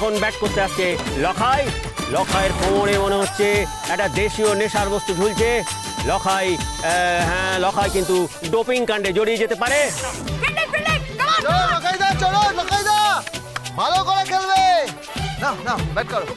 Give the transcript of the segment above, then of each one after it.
এখন ব্যাট করতে আসছে লখাই। লখাইয়ের কোমরে মনে হচ্ছে একটা দেশীয় নেশার বস্তু ঝুলছে। লখাই হ্যাঁ, লখাই কিন্তু ডোপিং কাণ্ডে জড়িয়ে যেতে পারে। ভালো করে খেলবে। না না, ব্যাট করো।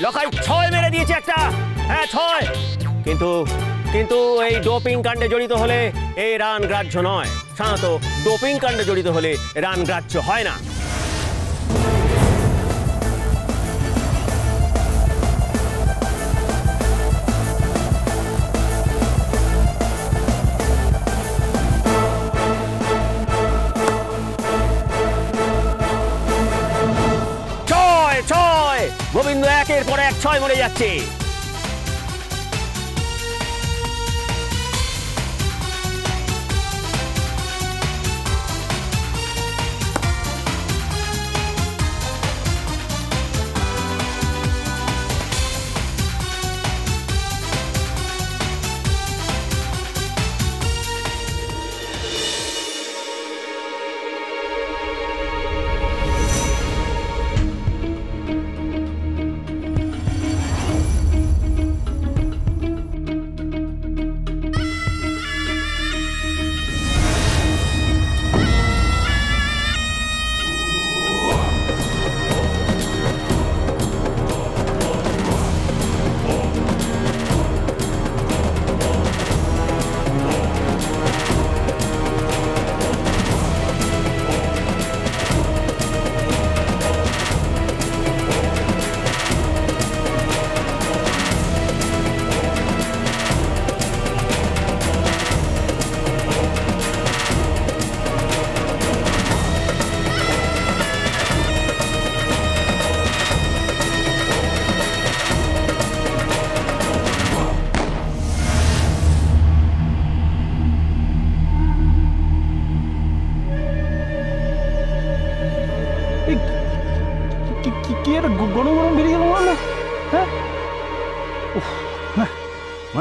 লখাই 6 মেরে দিয়েছে একটা। হ্যাঁ 6, কিন্তু কিন্তু এই ডোপিং কাণ্ডে জড়িত হলে এই রান গ্রাহ্য নয়। সাধারণত ডোপিং কাণ্ডে জড়িত হলে রান গ্রাহ্য হয় না। গোবিন্দ একের পর এক 6 মরে যাচ্ছে।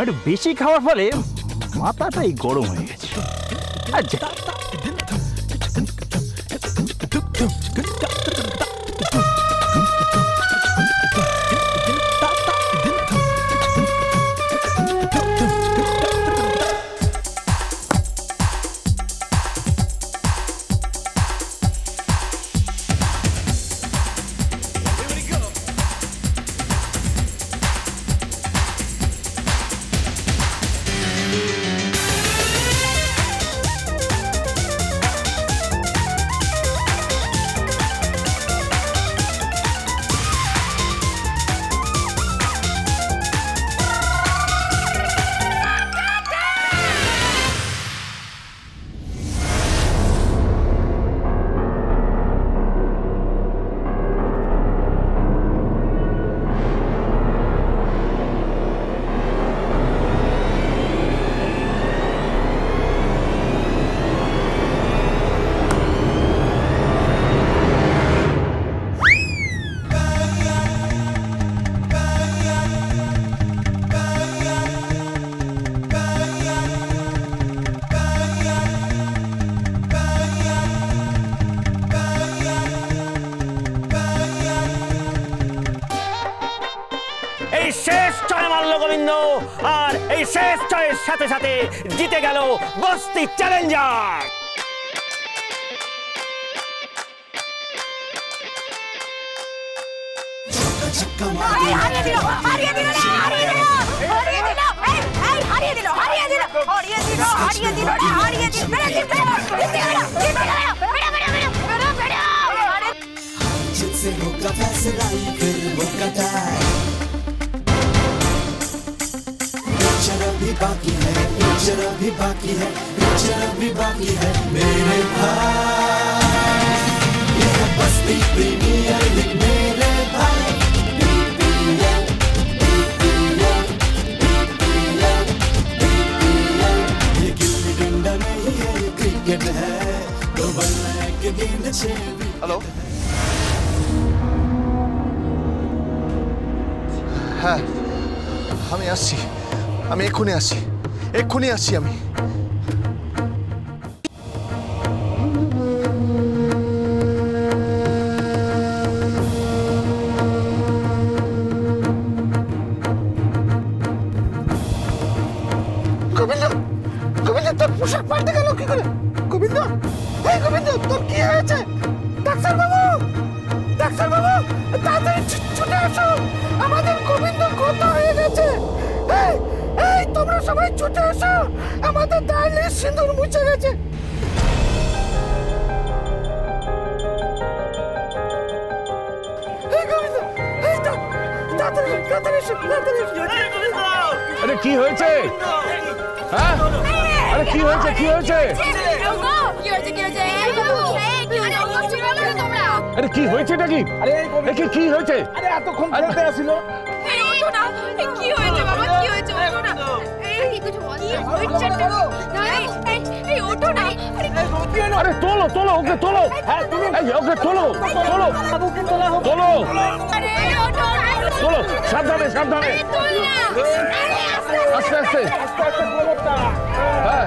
একটু বেশি খাওয়ার ফলে মাথাটাই গরম হয়ে গেছে। শেষ ছয় মারল গোবিন্দ, আর এই শেষ ছয়ের সাথে সাথে জিতে গেল বস্তি চ্যালেঞ্জার। बाकी है पिक्चर अभी बाकी है, पिक्चर अभी बाकी है मेरे भाई, ये बस्ती प्रीमियर लीग मेरे भाई। হ্যাঁ আমি আসছি, আমি এক্ষুনি আসছি, এক্ষুনি আসছি আমি। গোবিন্দ, গোবিন্দ তোর পোশাক পাল্টে গেল কি করে? গোবিন্দ, এই গোবিন্দ তোর কি হয়েছে? ডাক্তার বাবু, ডাক্তার বাবু তাড়াতাড়ি ছুটে আসো, আমাদের গোবিন্দ কত হয়ে গেছে। এই এই তোমরা সবাই ছুটে আসো, আমাদের দাঁড়িয়ে সিঁদুর মুছে গেছে। এই গোবিন্দ, এই তাড়াতাড়ি তাড়াতাড়ি এসো, তাড়াতাড়ি এসো। আরে কি হয়েছে? হ্যাঁ আরে কি হয়েছে, কি হয়েছে? আরে কি হয়েছে নাকি? আরে কি হয়েছে? আরে এতক্ষণ খেলতে আসিল। কি হয়েছে বাবা, কি হয়েছে? ওঠো না, এই কিছু হচ্ছে এই ওঠো না। আরে তোলো তোলো ওকে তোলো, এই ওকে তোলো তোলো তোলো আরে ওঠো, তোলো, সাবধানে সাবধানে, আস্তে আস্তে। হ্যাঁ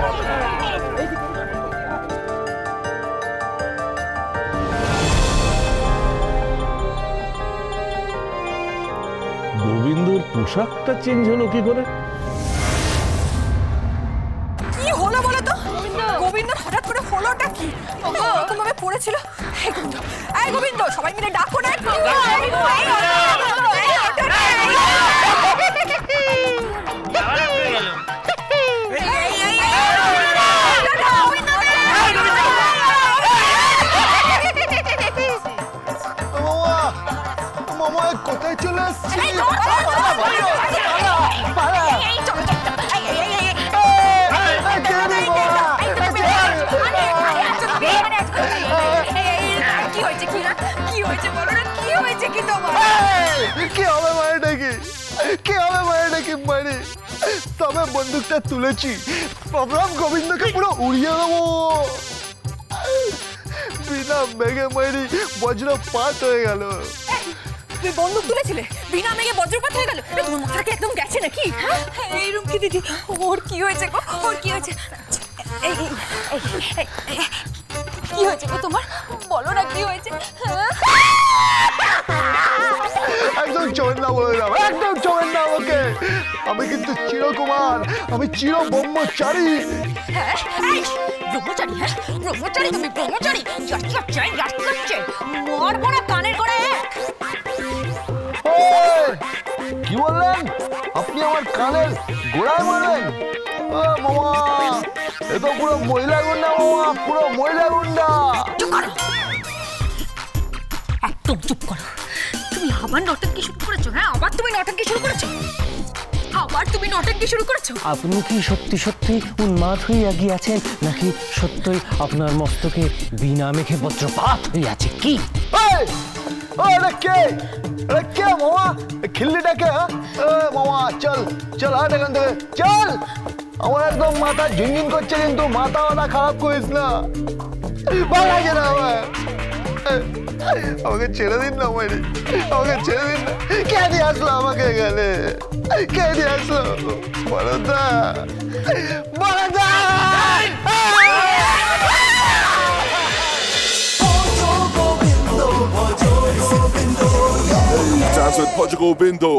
গোবিন্দর পোশাকটা চেঞ্জ হলো কি করে? কি হলো বলো তো? গোবিন্দ হঠাৎ করে হলোটা কি? এরকম ভাবে পড়েছিল। এই গোবিন্দ, সবাই মিলে ডাকো না একটু। মামা কোথায় চলে আসছি? কি হয়েছে বলো না, কি হয়েছে কি তোমার? কি হবে মায়ের ডাকি, কি হবে মায়ের ডাকি মারি? তবে বন্দুকটা তুলেছি, প্রবলেম গোবিন্দকে পুরো উড়িয়ে দেবো। বিনা মেঘে মারি বজ্রপাত হয়ে গেল। তুই বন্দুক তুলেছিলে, বিনা মেঘে বজ্রপাত হয়ে গেল? তোমার মাথাটা একদম গেছে নাকি? এই রুমকি দিদি, ওর কি হয়েছে গো? ওর কি হয়েছে? কি হয়েছে গো তোমার? বলো না কি হয়েছে। একদম চোর না বলে দাও, একদম চোর না ওকে। আমি কিন্তু চিরকুমার, আমি চির ব্রহ্মচারী। ব্রহ্মচারী? হ্যাঁ ব্রহ্মচারী, তুমি ব্রহ্মচারী? মারবো না কানের করে। কি বললেন আপনি? আমার কানের গোড়ায় মারবেন? ও মামা, এ তো পুরো মহিলা গুন্ডা মামা, পুরো মহিলা গুন্ডা। চুপ করো, একদম চুপ করো। তুমি আবার নটঙ্কি শুরু করেছো? হ্যাঁ আবার তুমি নটঙ্কি শুরু করেছো, আবার তুমি নটঙ্কি শুরু করেছো। আপনি কি সত্যি সত্যি উন্মাদ হইয়া গিয়াছেন, নাকি সত্যই আপনার মস্তকে বিনা মেঘে বজ্রপাত হইয়াছে কি? আরে কে, আরে কে মামা? খিল্লিটাকে? মামা চল চল, হাট এখান থেকে চল। আমার একদম মাথা ঝিনঝিন করছে, কিন্তু মাথা মাথা খারাপ করিস না, ভালো লাগে না আমার। আমাকে ছেড়ে দিন না মারি, আমাকে ছেড়ে দিন না। কে দিয়ে আসলো আমাকে এখানে? কে দিয়ে আসলো? বড়দা, বড়দা! Dance with Portugal Bindo.